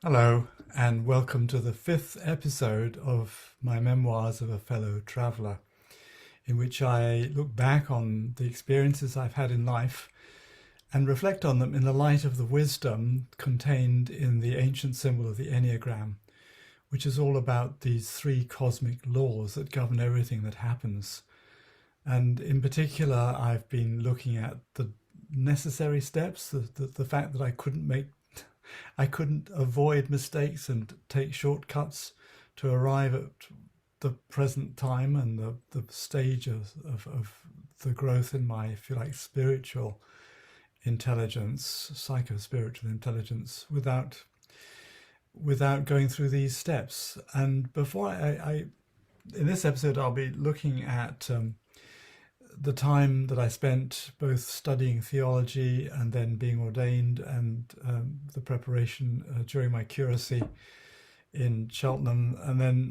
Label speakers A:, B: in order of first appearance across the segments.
A: Hello, and welcome to the fifth episode of my Memoirs of a Fellow Traveller, in which I look back on the experiences I've had in life and reflect on them in the light of the wisdom contained in the ancient symbol of the Enneagram, which is all about these three cosmic laws that govern everything that happens. And in particular, I've been looking at the necessary steps, the fact that I couldn't avoid mistakes and take shortcuts to arrive at the present time and the stage of the growth in my, if you like, spiritual intelligence, psycho-spiritual intelligence, without going through these steps. And before in this episode, I'll be looking at the time that I spent both studying theology and then being ordained, and the preparation during my curacy in Cheltenham. And then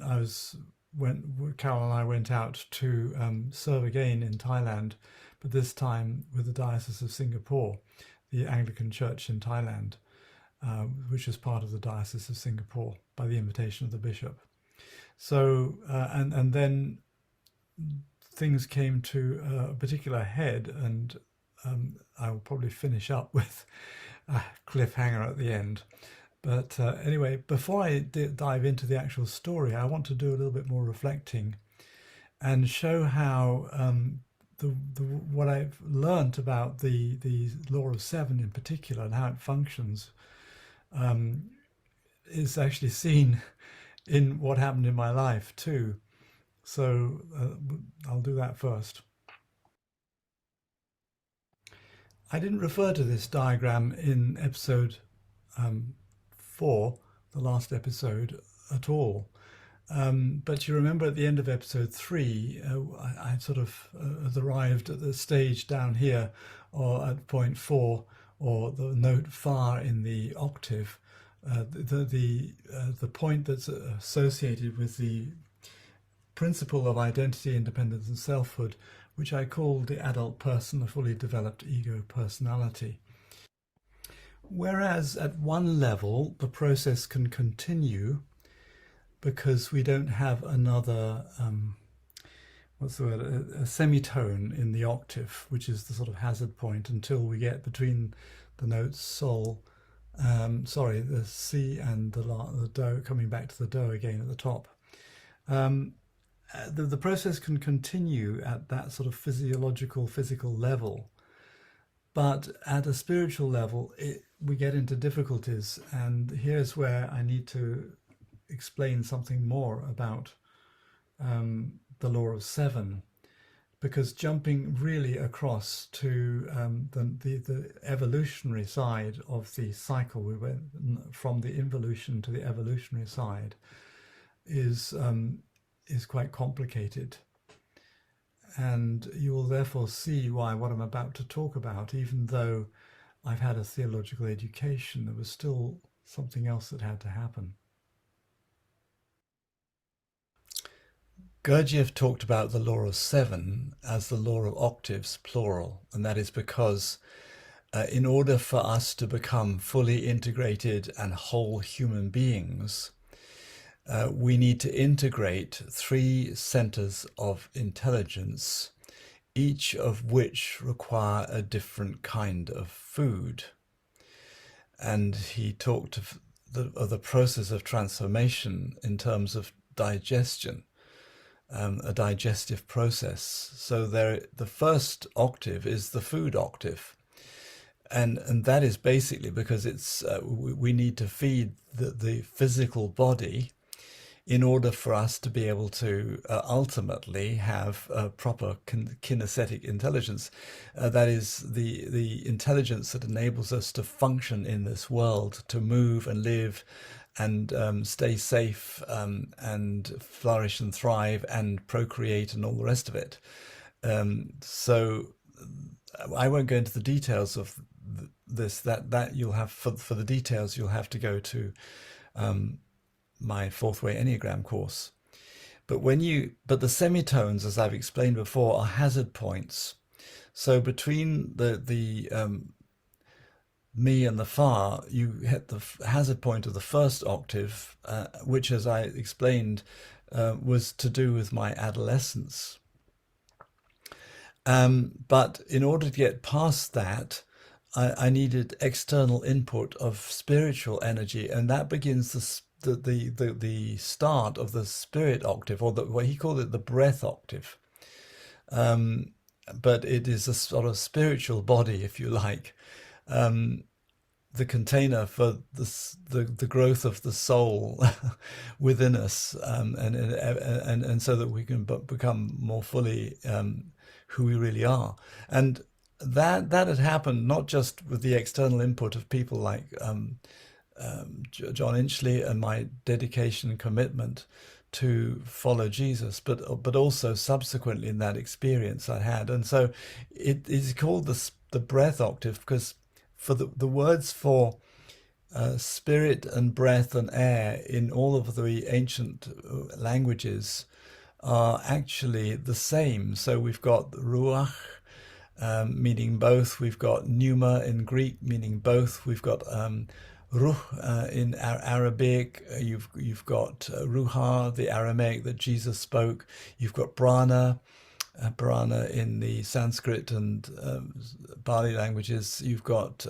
A: Carol and I went out to serve again in Thailand, but this time with the Diocese of Singapore, the Anglican Church in Thailand, which is part of the Diocese of Singapore by the invitation of the bishop. So, and then things came to a particular head, and I will probably finish up with a cliffhanger at the end. But anyway, before I dive into the actual story, I want to do a little bit more reflecting and show how what I've learnt about the law of seven in particular and how it functions is actually seen in what happened in my life too. So I'll do that first. I didn't refer to this diagram in episode 4, the last episode, at all. But you remember at the end of episode 3, I sort of arrived at the stage down here, or at point 4, or the note far in the octave, the point that's associated with the principle of identity, independence, and selfhood, which I called the adult person, a fully developed ego personality. Whereas at one level, the process can continue because we don't have another, a semitone in the octave, which is the sort of hazard point until we get between the notes sol, the C and the do, coming back to the do again at the top. The process can continue at that sort of physical level, but at a spiritual level we get into difficulties, and here's where I need to explain something more about the law of seven, because jumping really across to the evolutionary side of the cycle, we went from the involution to the evolutionary side, is quite complicated, and you will therefore see why what I'm about to talk about, even though I've had a theological education, there was still something else that had to happen. Gurdjieff talked about the law of seven as the law of octaves, plural, and that is because in order for us to become fully integrated and whole human beings, we need to integrate three centers of intelligence, each of which require a different kind of food. And he talked of the process of transformation in terms of digestion, a digestive process. So the first octave is the food octave. And that is basically because it's we need to feed the physical body in order for us to be able to ultimately have a proper kinesthetic intelligence. That is the intelligence that enables us to function in this world, to move and live and stay safe and flourish and thrive and procreate and all the rest of it. So I won't go into the details of this. That you'll have, for the details, you'll have to go to my Fourth Way Enneagram course. But the semitones, as I've explained before, are hazard points. So between the me and the fa, you hit the hazard point of the first octave, which, as I explained, was to do with my adolescence. But in order to get past that, I needed external input of spiritual energy, and that begins the start of the spirit octave, or what he called it, the breath octave. But it is a sort of spiritual body, if you like, the container for the growth of the soul within us, and so that we can become more fully who we really are. And that had happened not just with the external input of people like John Inchley and my dedication and commitment to follow Jesus, but also subsequently in that experience I had. And so it is called the breath octave, because for the words for spirit and breath and air in all of the ancient languages are actually the same. So we've got ruach, meaning both. We've got pneuma in Greek, meaning both. We've got ruh in Arabic. You've got ruha, the Aramaic that Jesus spoke. You've got prana, prana in the Sanskrit and Pali languages. You've got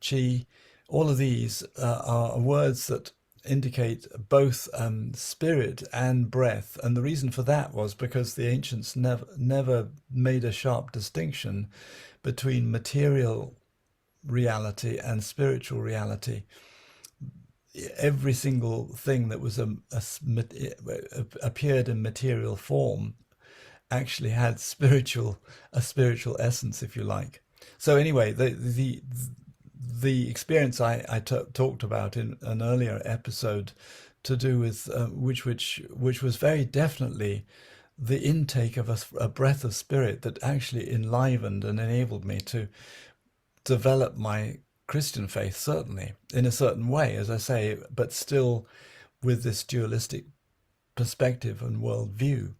A: chi. All of these are words that indicate both spirit and breath. And the reason for that was because the ancients never made a sharp distinction between material reality and spiritual reality. Every single thing that was appeared in material form actually had a spiritual essence, if you like. So anyway, the experience I talked about in an earlier episode, to do with which was very definitely the intake of a breath of spirit that actually enlivened and enabled me to develop my Christian faith, certainly in a certain way, as I say, but still with this dualistic perspective and worldview.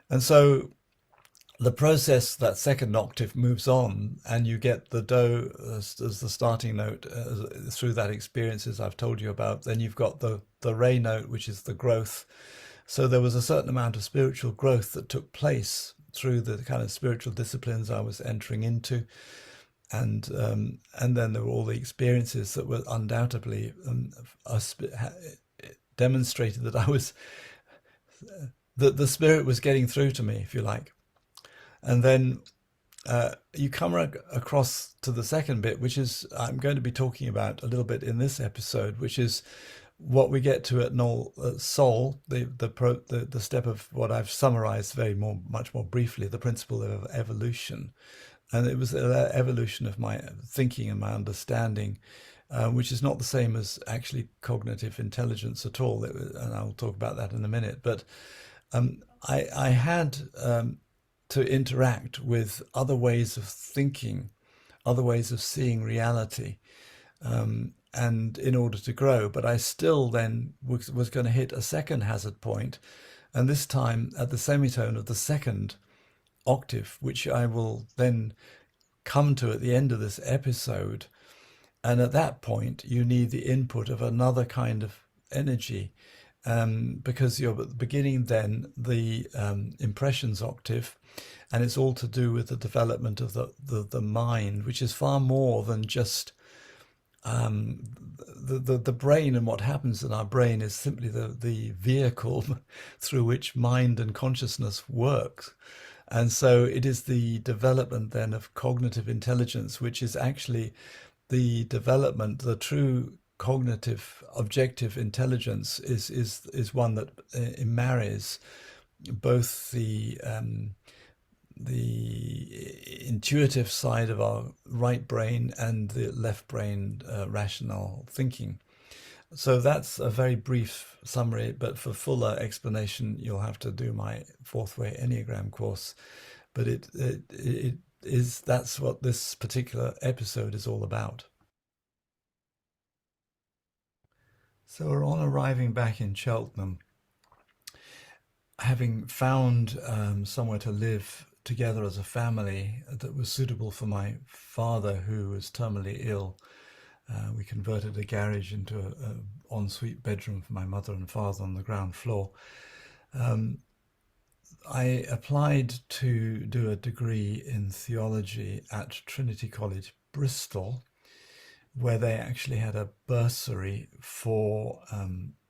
A: And so the process, that second octave moves on, and you get the do as the starting note through that experiences I've told you about. Then you've got the re note, which is the growth. So there was a certain amount of spiritual growth that took place through the kind of spiritual disciplines I was entering into. And then there were all the experiences that were undoubtedly demonstrated that that the Spirit was getting through to me, if you like. And then you come across to the second bit, which is I'm going to be talking about a little bit in this episode, which is what we get to at soul, the step of what I've summarized much more briefly, the principle of evolution. And it was an evolution of my thinking and my understanding, which is not the same as actually cognitive intelligence at all. And I'll talk about that in a minute. But I had to interact with other ways of thinking, other ways of seeing reality, and in order to grow. But I still then was going to hit a second hazard point, and this time at the semitone of the second octave, which I will then come to at the end of this episode. And at that point, you need the input of another kind of energy, because you're beginning then the impressions octave, and it's all to do with the development of the mind, which is far more than just the brain. And what happens in our brain is simply the vehicle through which mind and consciousness works. And so it is the development then of cognitive intelligence, which is actually the development, the true cognitive objective intelligence is one that marries both the intuitive side of our right brain and the left brain rational thinking. So that's a very brief summary, but for fuller explanation, you'll have to do my Fourth Way Enneagram course. But that's what this particular episode is all about. So on arriving back in Cheltenham, having found somewhere to live together as a family that was suitable for my father, who was terminally ill. We converted a garage into an ensuite bedroom for my mother and father on the ground floor. I applied to do a degree in theology at Trinity College, Bristol, where they actually had a bursary for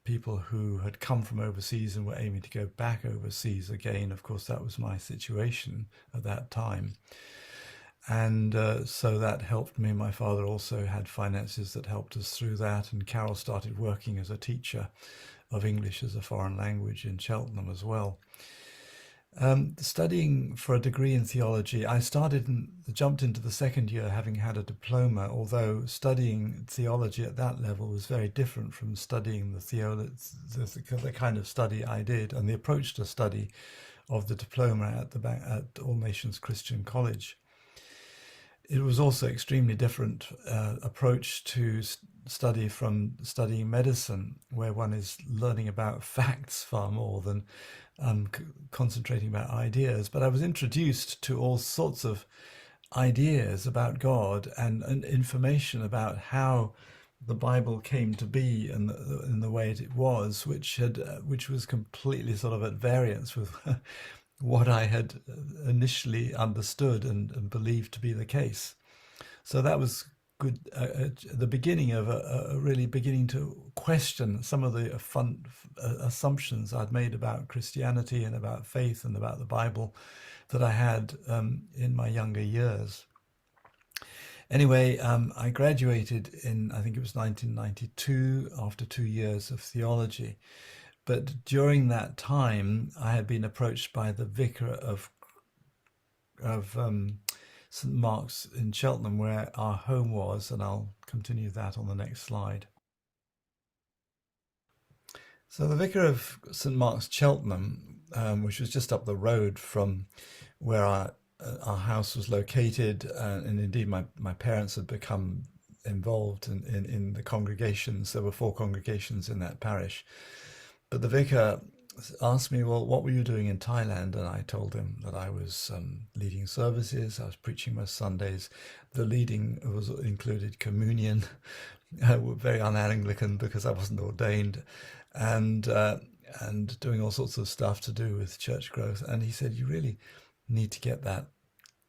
A: people who had come from overseas and were aiming to go back overseas again. Of course, that was my situation at that time. And so that helped me. My father also had finances that helped us through that. And Carol started working as a teacher of English as a foreign language in Cheltenham as well. Studying for a degree in theology, I jumped into the second year having had a diploma, although studying theology at that level was very different from studying the kind of study I did and the approach to study of the diploma at All Nations Christian College. It was also extremely different approach to study from studying medicine, where one is learning about facts far more than concentrating about ideas. But I was introduced to all sorts of ideas about God and information about how the Bible came to be and in the way it was, which was completely sort of at variance with what I had initially understood and believed to be the case. So that was good, the beginning of really beginning to question some of the assumptions I'd made about Christianity and about faith and about the Bible that I had in my younger years. Anyway, I graduated in, I think it was 1992, after 2 years of theology. But during that time, I had been approached by the vicar of St. Mark's in Cheltenham, where our home was, and I'll continue that on the next slide. So the vicar of St. Mark's, Cheltenham, which was just up the road from where our house was located, and indeed my parents had become involved in the congregations. There were 4 congregations in that parish. But the vicar asked me, well, what were you doing in Thailand? And I told him that I was leading services. I was preaching most Sundays. The leading included communion, very un-Anglican because I wasn't ordained, and doing all sorts of stuff to do with church growth. And he said, you really need to get that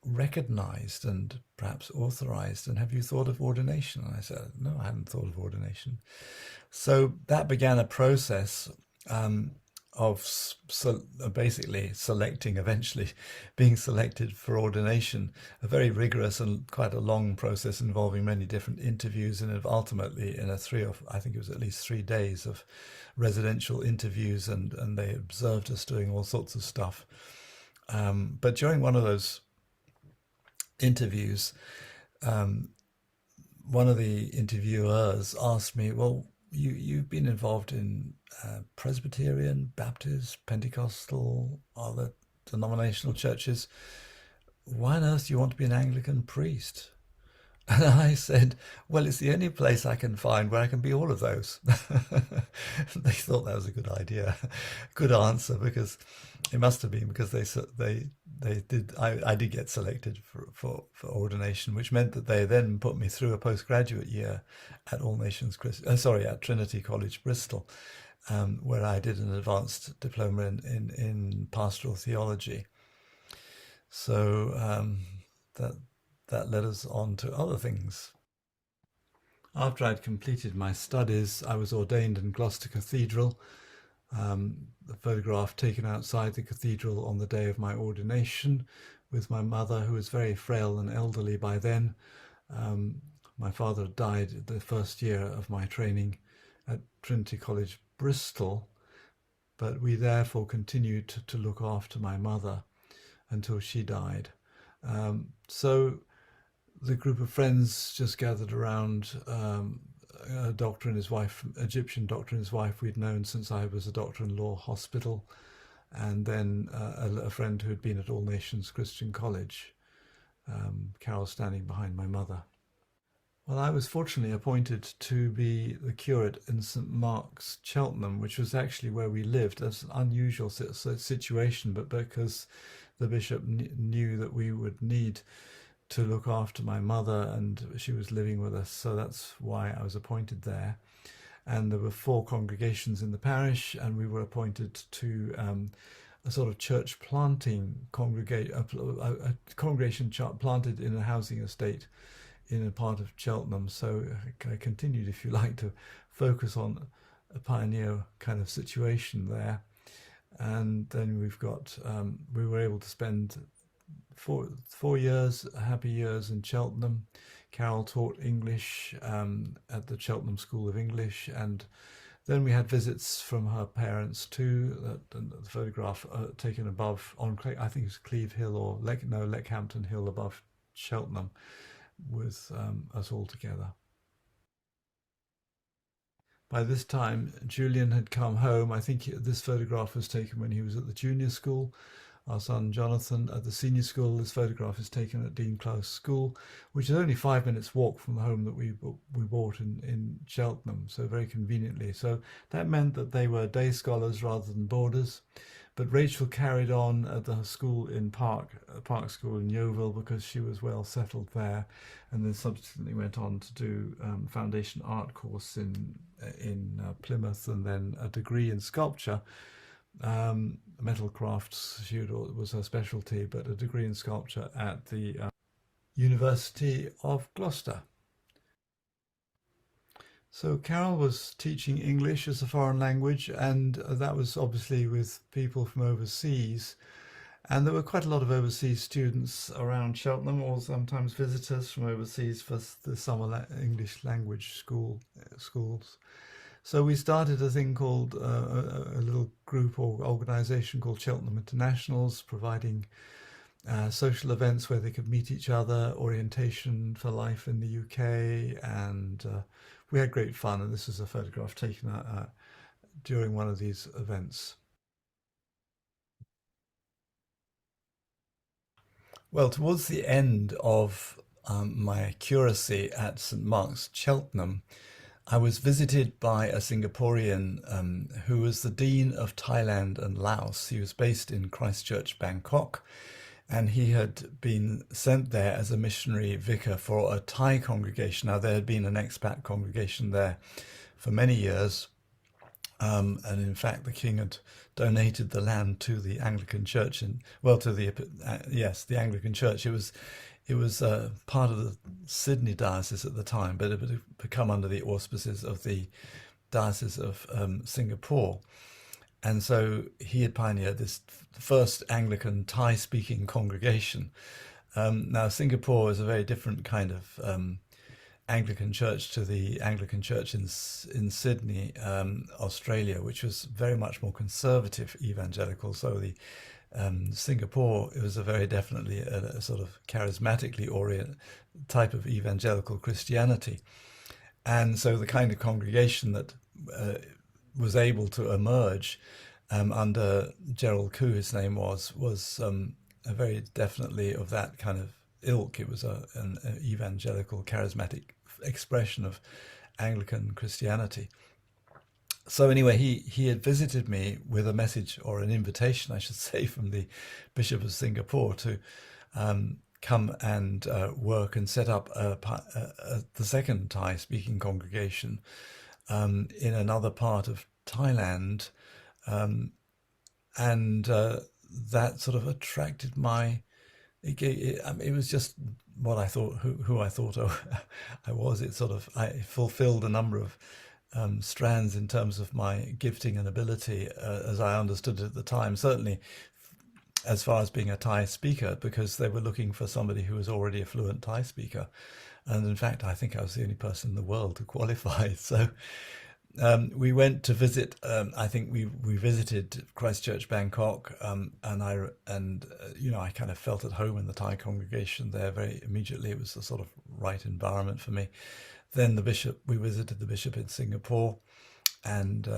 A: recognized and perhaps authorized. And have you thought of ordination? And I said, no, I hadn't thought of ordination. So that began a process of basically eventually being selected for ordination, a very rigorous and quite a long process involving many different interviews, and ultimately in I think it was at least 3 days of residential interviews, and they observed us doing all sorts of stuff. But during one of those interviews, one of the interviewers asked me, well, you've been involved in Presbyterian, Baptist, Pentecostal, other denominational churches. Why on earth do you want to be an Anglican priest? And I said, well, it's the only place I can find where I can be all of those. They thought that was a good idea, good answer, because it must have been because they did. I did get selected for ordination, which meant that they then put me through a postgraduate year at at Trinity College, Bristol, where I did an advanced diploma in pastoral theology. So that led us on to other things. After I'd completed my studies, I was ordained in Gloucester Cathedral. The photograph taken outside the cathedral on the day of my ordination with my mother, who was very frail and elderly by then. My father died the first year of my training at Trinity College, Bristol, but we therefore continued to look after my mother until she died. So the group of friends just gathered around a doctor and his wife, Egyptian doctor and his wife we'd known since I was a doctor-in-law hospital, and then a friend who had been at All Nations Christian College, Carol standing behind my mother. Well, I was fortunately appointed to be the curate in St Mark's, Cheltenham, which was actually where we lived. That's an unusual situation, but because the bishop knew that we would need to look after my mother and she was living with us, so that's why I was appointed there. And there were 4 congregations in the parish, and we were appointed to a sort of church planting congregation, a congregation planted in a housing estate in a part of Cheltenham. So I continued, if you like, to focus on a pioneer kind of situation there. And then we were able to spend 4 years, happy years in Cheltenham. Carol taught English at the Cheltenham School of English, and then we had visits from her parents too. The photograph taken above on, I think it's Cleve Hill or Leckhampton Hill above Cheltenham, with us all together. By this time, Julian had come home. I think this photograph was taken when he was at the junior school. Our son Jonathan at the senior school. This photograph is taken at Dean Close School, which is only 5 minutes walk from the home that we bought in Cheltenham, so very conveniently. So that meant that they were day scholars rather than boarders. But Rachel carried on at the school in Park School in Yeovil, because she was well settled there, and then subsequently went on to do foundation art course in Plymouth, and then a degree in sculpture. Metal crafts was her specialty, but a degree in sculpture at the University of Gloucester. So Carol was teaching English as a foreign language, and that was obviously with people from overseas. And there were quite a lot of overseas students around Cheltenham, or sometimes visitors from overseas for the summer English language schools. So we started a thing called a little group or organisation called Cheltenham Internationals, providing social events where they could meet each other, orientation for life in the UK, and we had great fun. And this is a photograph taken during one of these events. Well, towards the end of my curacy at St Mark's, Cheltenham, I was visited by a Singaporean who was the Dean of Thailand and Laos. He was based in Christchurch, Bangkok, and he had been sent there as a missionary vicar for a Thai congregation. Now, there had been an expat congregation there for many years, and in fact, the king had donated the land to the Anglican Church, the Anglican Church. It was part of the Sydney diocese at the time, but it had become under the auspices of the Diocese of Singapore. And so he had pioneered this first Anglican Thai-speaking congregation. Now, Singapore is a very different kind of Anglican church to the Anglican Church in Sydney, Australia, which was very much more conservative evangelical. So the Singapore, it was very definitely a sort of charismatically oriented type of evangelical Christianity. And so the kind of congregation that was able to emerge under Gerald Koo, his name was a very definitely of that kind of ilk. It was an evangelical charismatic expression of Anglican Christianity. So anyway, he had visited me with a message, or an invitation, I should say, from the Bishop of Singapore to come and work and set up the second Thai-speaking congregation in another part of Thailand, and that sort of attracted my. It was just what I thought, who I thought I was. I fulfilled a number of strands in terms of my gifting and ability, as I understood it at the time. Certainly, as far as being a Thai speaker, because they were looking for somebody who was already a fluent Thai speaker, and in fact, I think I was the only person in the world to qualify. So we went to visit. I think we visited Christchurch, Bangkok, and I kind of felt at home in the Thai congregation there very immediately. It was the sort of right environment for me. Then we visited the bishop in Singapore, and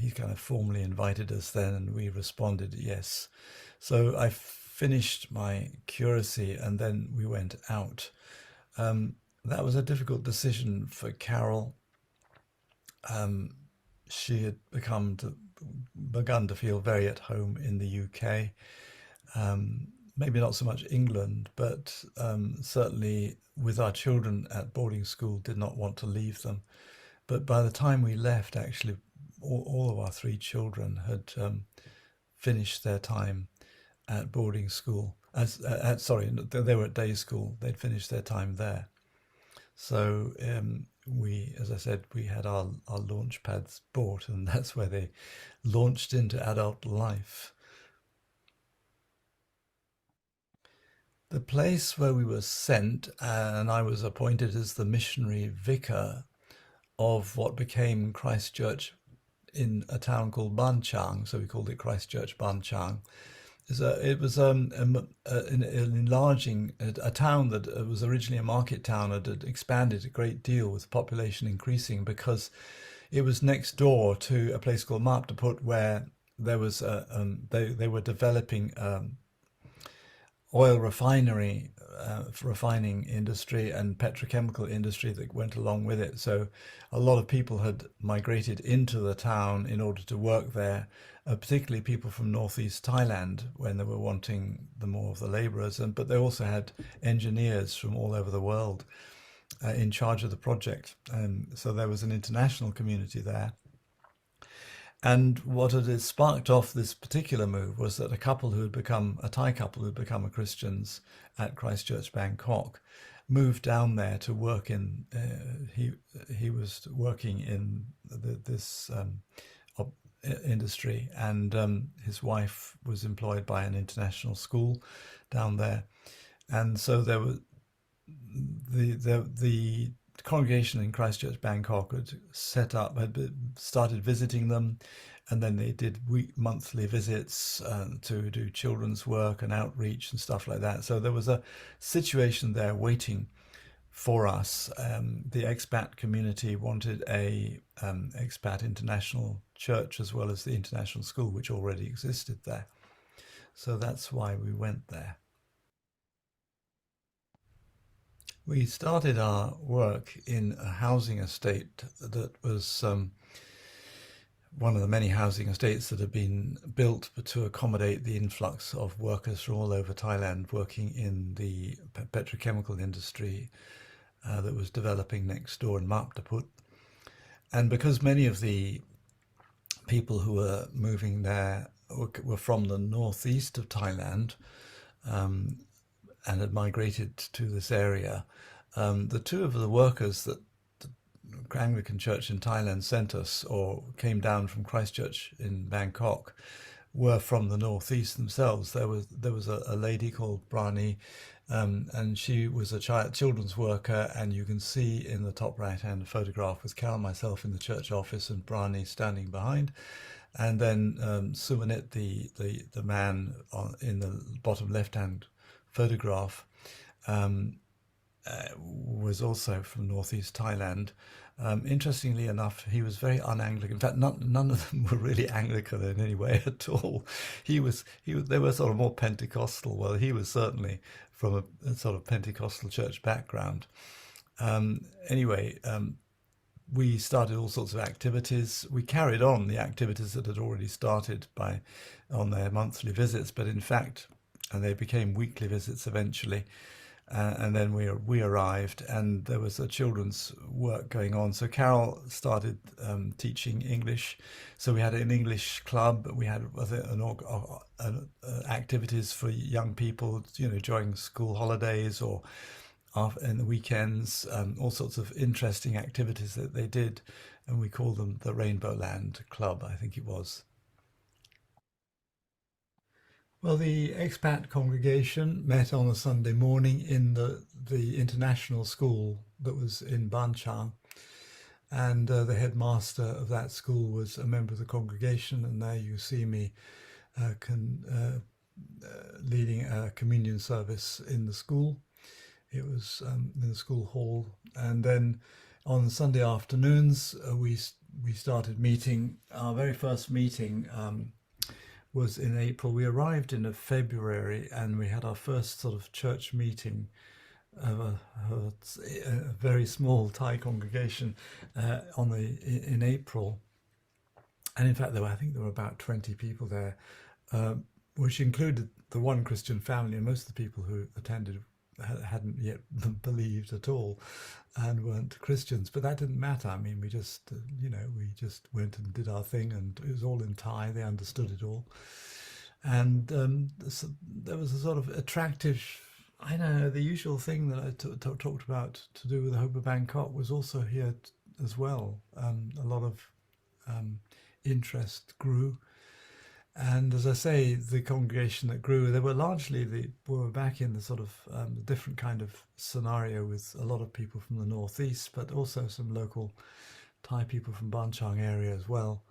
A: he kind of formally invited us then, and we responded yes. So I finished my curacy, and then we went out.
B: That was a difficult decision for Carol. She had begun to feel very at home in the UK. Maybe not so much England, but certainly with our children at boarding school, did not want to leave them. But by the time we left, actually, all of our three children had finished their time at boarding school. Sorry, they were at day school. They'd finished their time there. So as I said, we had our launch pads bought, and that's where they launched into adult life. The place where we were sent, and I was appointed as the missionary vicar of what became Christchurch in a town called Ban Chang, so we called it Christchurch Ban Chang. It was an enlarging a town that was originally a market town and had expanded a great deal with population increasing because it was next door to a place called Marktaput where there was they were developing oil refinery, refining industry and petrochemical industry that went along with it. So a lot of people had migrated into the town in order to work there, particularly people from northeast Thailand when they were wanting more of the laborers. But they also had engineers from all over the world in charge of the project. And so there was an international community there. And what had sparked off this particular move was that a Thai couple who had become Christians at Christchurch, Bangkok, moved down there to work in. He was working in this industry, and his wife was employed by an international school down there, and so there was the congregation in Christchurch, Bangkok had started visiting them, and then they did monthly visits to do children's work and outreach and stuff like that. So there was a situation there waiting for us. The expat community wanted a expat international church as well as the international school, which already existed there. So that's why we went there. We started our work in a housing estate that was one of the many housing estates that had been built to accommodate the influx of workers from all over Thailand working in the petrochemical industry that was developing next door in Marktaput. And because many of the people who were moving there were from the northeast of Thailand, and had migrated to this area. The two of the workers that the Anglican Church in Thailand sent us, or came down from Christchurch in Bangkok, were from the northeast themselves. There was a lady called Brani, and she was a children's worker, and you can see in the top right hand photograph with Cal and myself in the church office and Brani standing behind. And then Sumanit, the man in the bottom left hand photograph, was also from northeast Thailand. Interestingly enough, he was very un-Anglican. In fact, none of them were really Anglican in any way at all. They were sort of more Pentecostal. Well, he was certainly from a sort of Pentecostal church background. Anyway, we started all sorts of activities. We carried on the activities that had already started on their monthly visits, but in fact, and they became weekly visits eventually. And then we arrived, and there was a children's work going on. So Carol started teaching English. So we had an English club. We had activities for young people, during school holidays or in the weekends. All sorts of interesting activities that they did, and we called them the Rainbow Land Club, I think it was. Well, the expat congregation met on a Sunday morning in the international school that was in Banchang, and the headmaster of that school was a member of the congregation. And there you see me leading a communion service in the school. It was in the school hall, and then on Sunday afternoons we started meeting. Our very first meeting was in April. We arrived in February, and we had our first sort of church meeting
A: of a very small Thai congregation in April, and in fact I think there were about 20 people there, which included the one Christian family, and most of the people who attended hadn't yet believed at all and weren't Christians. But that didn't matter. I mean, we just we just went and did our thing, and it was all in Thai. They understood it all, and so there was a sort of attractive. I don't know, the usual thing that I talked about to do with the Hope of Bangkok was also here as well. A lot of interest grew. And as I say, the congregation that grew, they were largely we were back in the sort of different kind of scenario with a lot of people from the northeast, but also some local Thai people from Ban Chang area as well.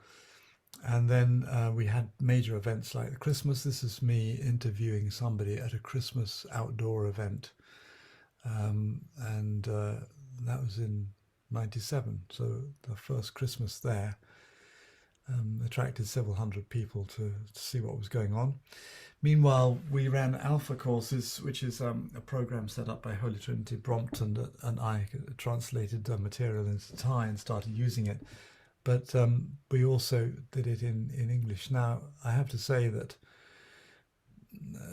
A: And then we had major events like the Christmas. This is me interviewing somebody at a Christmas outdoor event. And that was in 97. So the first Christmas there attracted several hundred people to see what was going on. Meanwhile, we ran Alpha courses, which is a program set up by Holy Trinity Brompton, and I translated the material into Thai and started using it. But we also did it in English. Now, I have to say that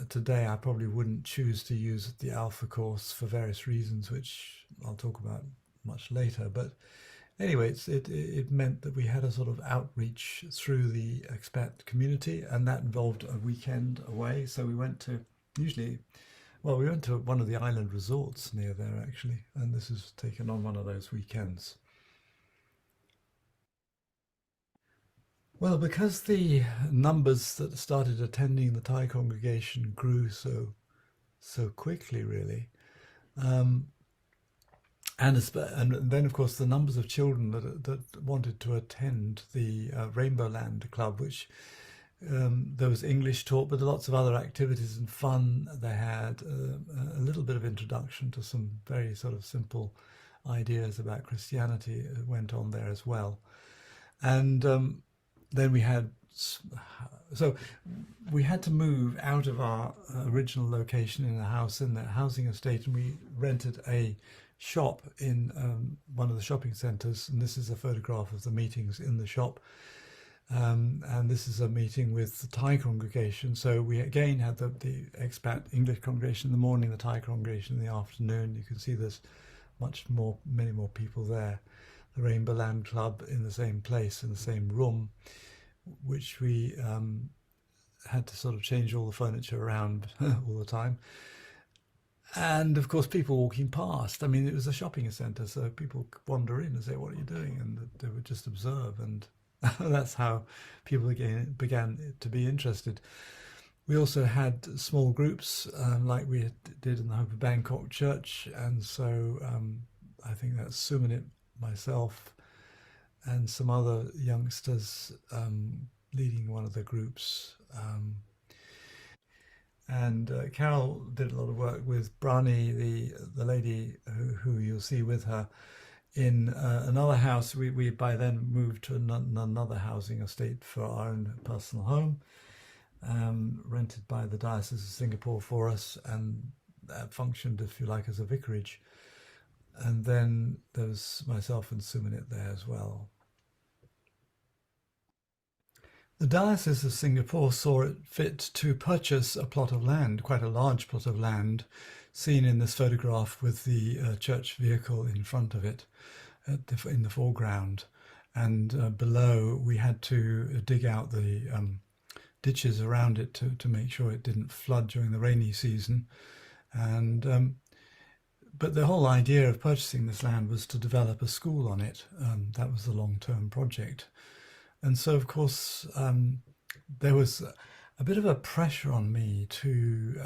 A: today I probably wouldn't choose to use the Alpha course for various reasons, which I'll talk about much later. But anyway, it meant that we had a sort of outreach through the expat community, and that involved a weekend away. So we went to one of the island resorts near there, actually, and this is taken on one of those weekends. Well, because the numbers that started attending the Thai congregation grew so quickly, really, and then of course the numbers of children that wanted to attend the Rainbow Land Club, which there was English taught, but lots of other activities and fun. They had a little bit of introduction to some very sort of simple ideas about Christianity went on there as well, and then we had to move out of our original location in a house in the housing estate, and we rented a shop in one of the shopping centres, and this is a photograph of the meetings in the shop, and this is a meeting with the Thai congregation. So we again had the expat English congregation in the morning, the Thai congregation in the afternoon. You can see there's many more people there. The Rainbow Land Club in the same place, in the same room, which we had to sort of change all the furniture around all the time. And of course, people walking past. I mean, it was a shopping centre, so people wander in and say, "What are you doing?" And they would just observe, and that's how people again began to be interested. We also had small groups, like we did in the Hope of Bangkok Church, and so I think that's Sumanit, myself, and some other youngsters leading one of the groups. And Carol did a lot of work with Brani, the lady who you'll see with her in another house. We by then moved to another housing estate for our own personal home, rented by the Diocese of Singapore for us, and that functioned, if you like, as a vicarage. And then there was myself and Sumanit there as well. The Diocese of Singapore saw it fit to purchase a plot of land, quite a large plot of land, seen in this photograph with the church vehicle in front of it in the foreground. And below, we had to dig out the ditches around it to make sure it didn't flood during the rainy season. And but the whole idea of purchasing this land was to develop a school on it. That was the long-term project. And so, of course, there was a bit of a pressure on me to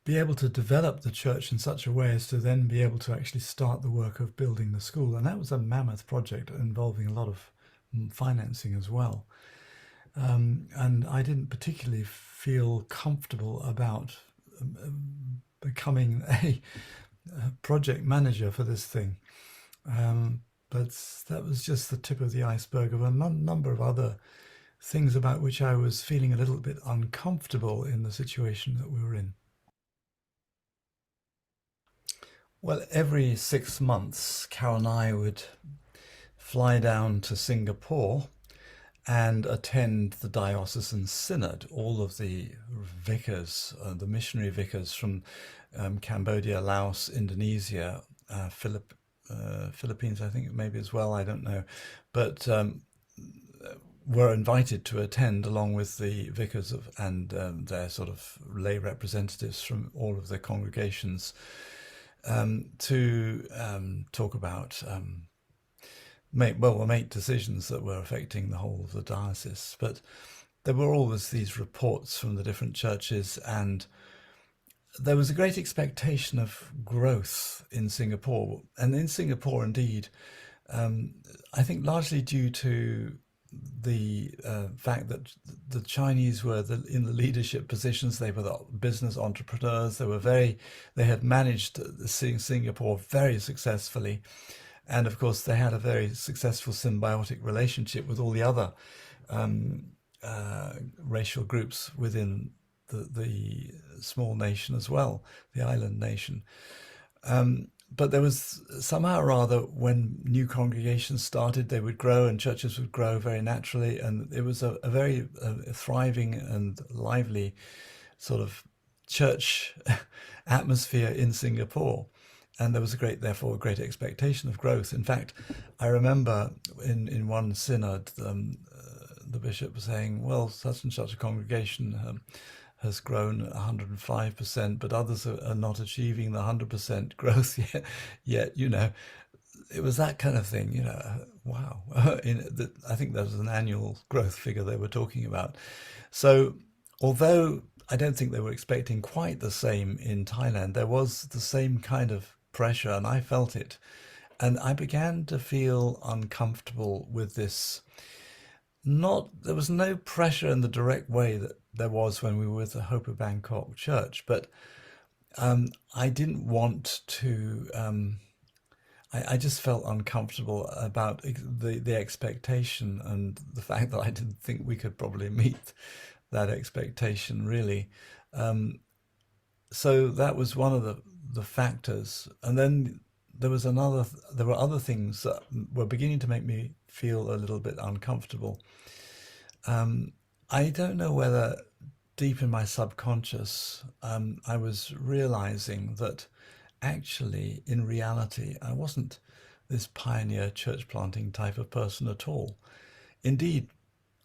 A: be able to develop the church in such a way as to then be able to actually start the work of building the school. And that was a mammoth project involving a lot of financing as well. And I didn't particularly feel comfortable about becoming a project manager for this thing. But that was just the tip of the iceberg of a number of other things about which I was feeling a little bit uncomfortable in the situation that we were in.
B: Well, every 6 months, Carol and I would fly down to Singapore and attend the diocesan synod. All of the vicars, the missionary vicars from Cambodia, Laos, Indonesia, Philippines, I think maybe as well, I don't know, but were invited to attend along with the vicars and their sort of lay representatives from all of their congregations to talk about make decisions that were affecting the whole of the diocese. But there were always these reports from the different churches, and there was a great expectation of growth in Singapore. And in Singapore, indeed, I think largely due to the fact that the Chinese were in the leadership positions. They were the business entrepreneurs. They had managed Singapore very successfully. And of course, they had a very successful symbiotic relationship with all the other racial groups within the small nation as well, the island nation. But there was somehow or other, when new congregations started, they would grow and churches would grow very naturally. And it was a very thriving and lively sort of church atmosphere in Singapore. And there was therefore a great expectation of growth. In fact, I remember in one synod, the bishop was saying, well, such and such a congregation has grown 105%, but others are not achieving the 100% growth yet. It was that kind of thing, wow. I think that was an annual growth figure they were talking about. So although I don't think they were expecting quite the same in Thailand, there was the same kind of pressure, and I felt it. And I began to feel uncomfortable with this. There was no pressure in the direct way that there was when we were with the Hope of Bangkok Church, but I didn't want to. I just felt uncomfortable about the expectation and the fact that I didn't think we could probably meet that expectation really. So that was one of the factors, and then there were other things that were beginning to make me feel a little bit uncomfortable. I don't know whether deep in my subconscious, I was realizing that actually, in reality, I wasn't this pioneer church planting type of person at all. Indeed,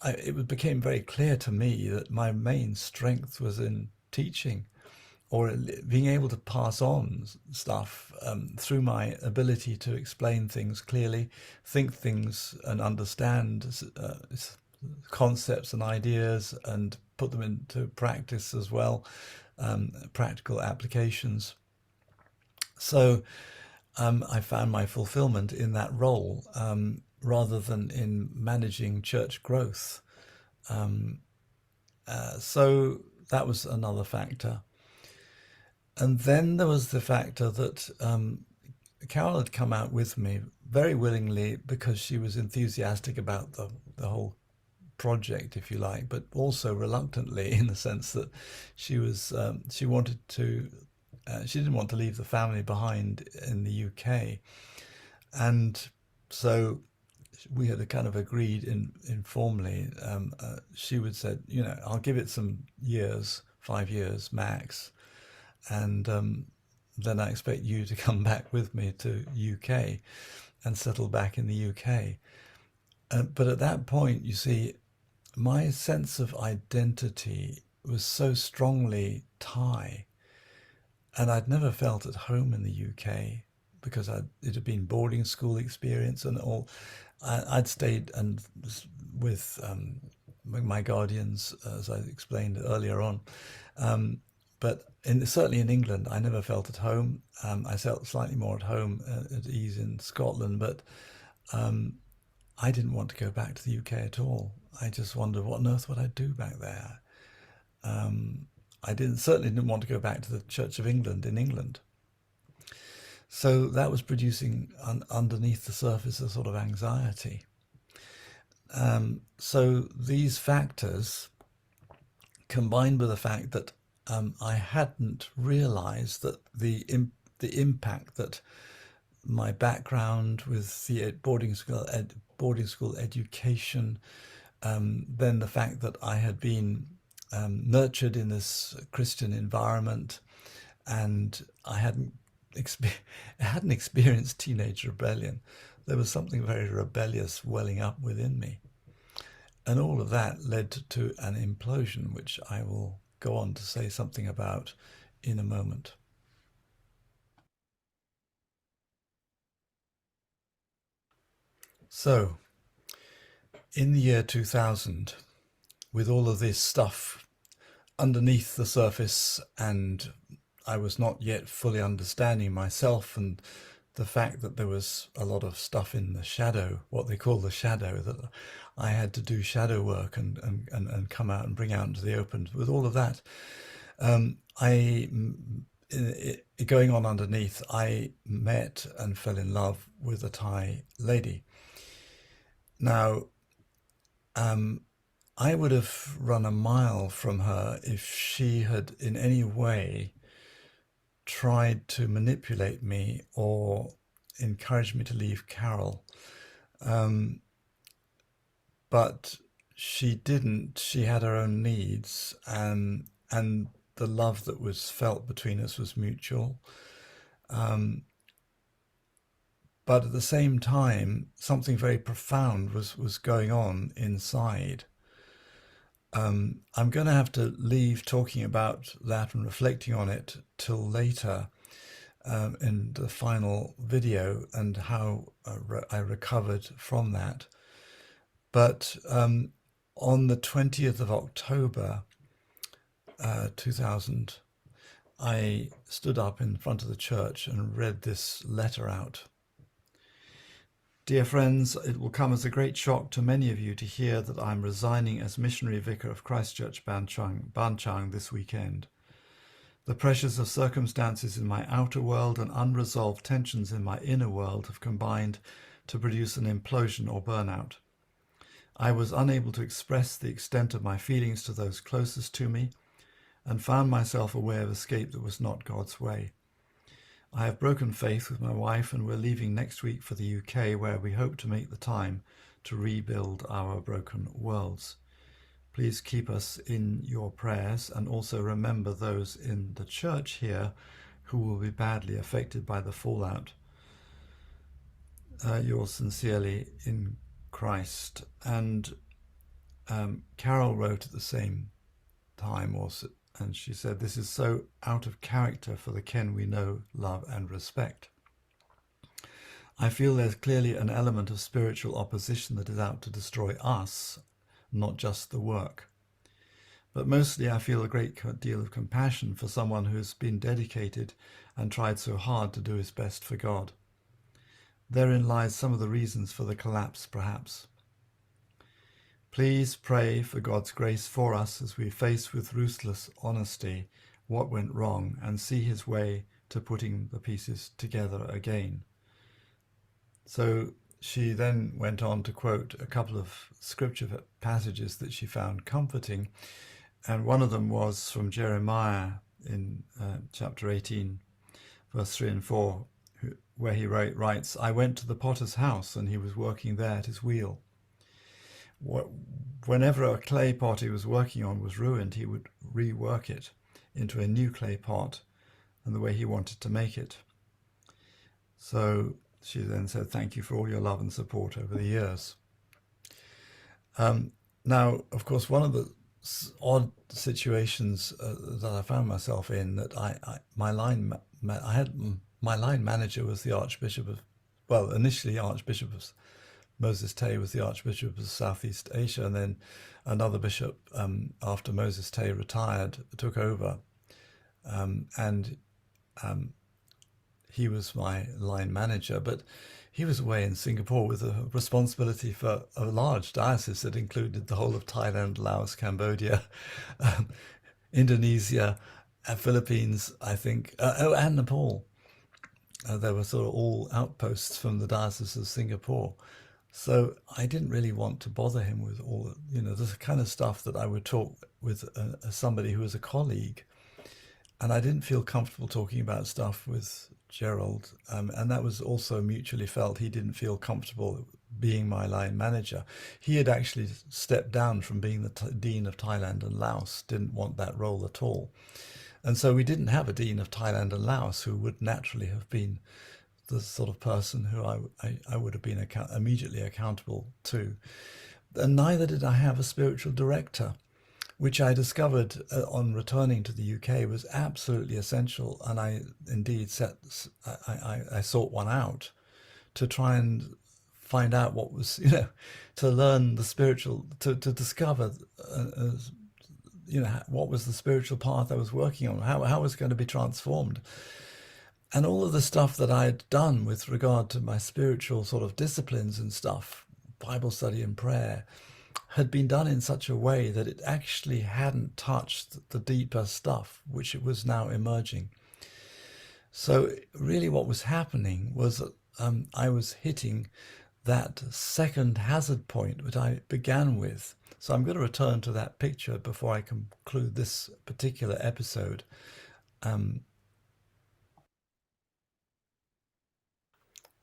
B: it became very clear to me that my main strength was in teaching, or being able to pass on stuff through my ability to explain things clearly, think things and understand concepts and ideas and put them into practice as well, practical applications. So I found my fulfillment in that role rather than in managing church growth. So that was another factor. And then there was the factor that Carol had come out with me very willingly because she was enthusiastic about the whole project, if you like, but also reluctantly in the sense that she wanted to, she didn't want to leave the family behind in the UK. And so we had kind of agreed informally, she would say, I'll give it some years, 5 years max. And then I expect you to come back with me to UK and settle back in the UK. But at that point, you see, my sense of identity was so strongly Thai, and I'd never felt at home in the UK because it had been boarding school experience and all. I'd stayed with my guardians, as I explained earlier on. But certainly in England, I never felt at home. I felt slightly more at home, at ease in Scotland, but I didn't want to go back to the UK at all. I just wondered what on earth would I do back there. I certainly didn't want to go back to the Church of England in England. So that was producing underneath the surface a sort of anxiety. So these factors, combined with the fact that I hadn't realized that the the impact that my background with the boarding school education, then the fact that I had been nurtured in this Christian environment, and I hadn't experienced teenage rebellion. There was something very rebellious welling up within me. And all of that led to an implosion, which I will go on to say something about in a moment. So, in the year 2000, with all of this stuff underneath the surface, and I was not yet fully understanding myself, and the fact that there was a lot of stuff in the shadow, what they call the shadow, that I had to do shadow work and come out and bring out into the open. With all of that, going on underneath, I met and fell in love with a Thai lady. Now, I would have run a mile from her if she had in any way tried to manipulate me or encourage me to leave Carol. But she didn't. She had her own needs, and the love that was felt between us was mutual. But at the same time, something very profound was going on inside. I'm going to have to leave talking about that and reflecting on it till later in the final video, and how I recovered from that. But on the 20th of October 2000, I stood up in front of the church and read this letter out. Dear friends, it will come as a great shock to many of you to hear that I am resigning as missionary vicar of Christchurch, Ban Chang this weekend. The pressures of circumstances in my outer world and unresolved tensions in my inner world have combined to produce an implosion or burnout. I was unable to express the extent of my feelings to those closest to me, and found myself a way of escape that was not God's way. I have broken faith with my wife, and we're leaving next week for the UK, where we hope to make the time to rebuild our broken worlds. Please keep us in your prayers, and also remember those in the church here who will be badly affected by the fallout. Yours sincerely in Christ. And Carol wrote at the same time also, and she said, this is so out of character for the Ken we know, love and respect. I feel there's clearly an element of spiritual opposition that is out to destroy us, not just the work. But mostly I feel a great deal of compassion for someone who has been dedicated and tried so hard to do his best for God. Therein lies some of the reasons for the collapse, perhaps. Please pray for God's grace for us as we face with ruthless honesty what went wrong and see his way to putting the pieces together again. So she then went on to quote a couple of scripture passages that she found comforting, and one of them was from Jeremiah in chapter 18, verse 3 and 4, where he writes, I went to the potter's house, and he was working there at his wheel. Whenever a clay pot he was working on was ruined, he would rework it into a new clay pot and the way he wanted to make it. So she then said, thank you for all your love and support over the years. Now, of course, one of the odd situations that I found myself in, that my line manager was the Archbishop of, well, initially Archbishop of Moses Tay was the Archbishop of Southeast Asia, and then another bishop, after Moses Tay retired, took over, and he was my line manager, but he was away in Singapore with a responsibility for a large diocese that included the whole of Thailand, Laos, Cambodia, Indonesia, Philippines, I think, and Nepal. There were sort of all outposts from the Diocese of Singapore. So I didn't really want to bother him with all, the kind of stuff that I would talk with somebody who was a colleague. And I didn't feel comfortable talking about stuff with Gerald, and that was also mutually felt. He didn't feel comfortable being my line manager. He had actually stepped down from being the Dean of Thailand and Laos, didn't want that role at all. And so we didn't have a Dean of Thailand and Laos who would naturally have been the sort of person who I would have been immediately accountable to. And neither did I have a spiritual director, which I discovered on returning to the UK was absolutely essential. And I indeed I sought one out to try and find out what was, to learn the spiritual, to discover, what was the spiritual path I was working on, how I was going to be transformed. And all of the stuff that I had done with regard to my spiritual sort of disciplines and stuff, Bible study and prayer, had been done in such a way that it actually hadn't touched the deeper stuff, which it was now emerging. So really what was happening was I was hitting that second hazard point that I began with. So I'm going to return to that picture before I conclude this particular episode.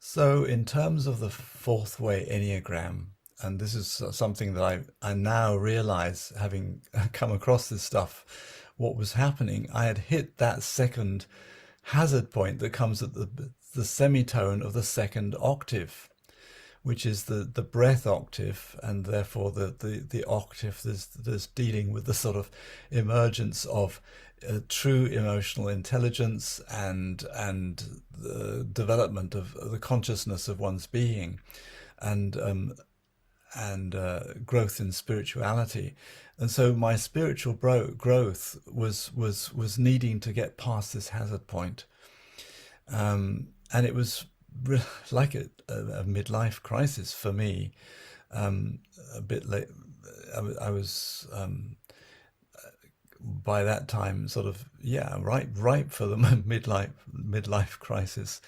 B: So in terms of the Fourth Way Enneagram, and this is something that I now realize, having come across this stuff, what was happening, I had hit that second hazard point that comes at the semitone of the second octave, which is the breath octave, and therefore the octave that's dealing with the sort of emergence of true emotional intelligence and the development of the consciousness of one's being, and growth in spirituality. And so my spiritual growth was needing to get past this hazard point, and it was like a midlife crisis for me. A bit late, I was by that time sort of ripe for the midlife crisis,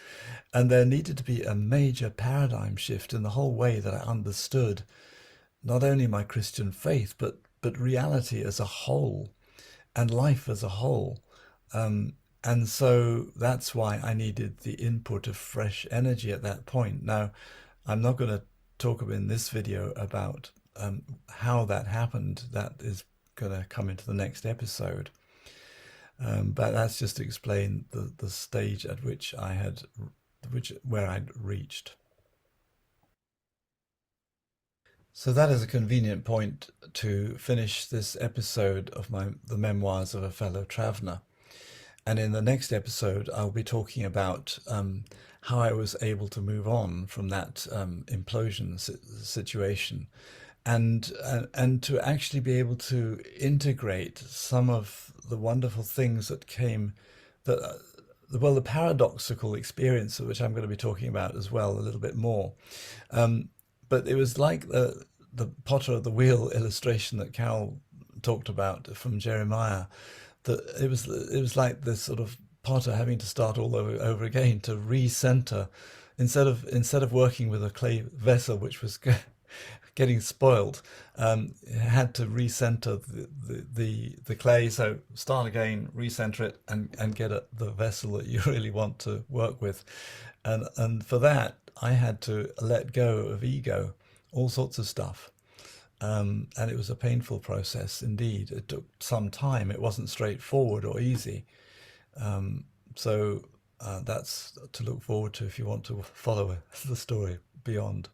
B: and there needed to be a major paradigm shift in the whole way that I understood not only my Christian faith but reality as a whole and life as a whole. And so that's why I needed the input of fresh energy at that point. Now, I'm not going to talk in this video about how that happened. That is going to come into the next episode. But that's just to explain the stage at which where I'd reached. So that is a convenient point to finish this episode of the Memoirs of a Fellow Traveller. And in the next episode, I'll be talking about how I was able to move on from that implosion situation, and to actually be able to integrate some of the wonderful things that came, the paradoxical experience, which I'm going to be talking about as well a little bit more. But it was like the potter of the wheel illustration that Cal talked about from Jeremiah. That it was like this sort of potter having to start all over again to recenter, instead of working with a clay vessel which was getting spoiled, had to recenter the clay. So start again, recenter it, and get the vessel that you really want to work with, and for that I had to let go of ego, all sorts of stuff. And it was a painful process indeed. It took some time. It wasn't straightforward or easy. So that's to look forward to if you want to follow the story beyond.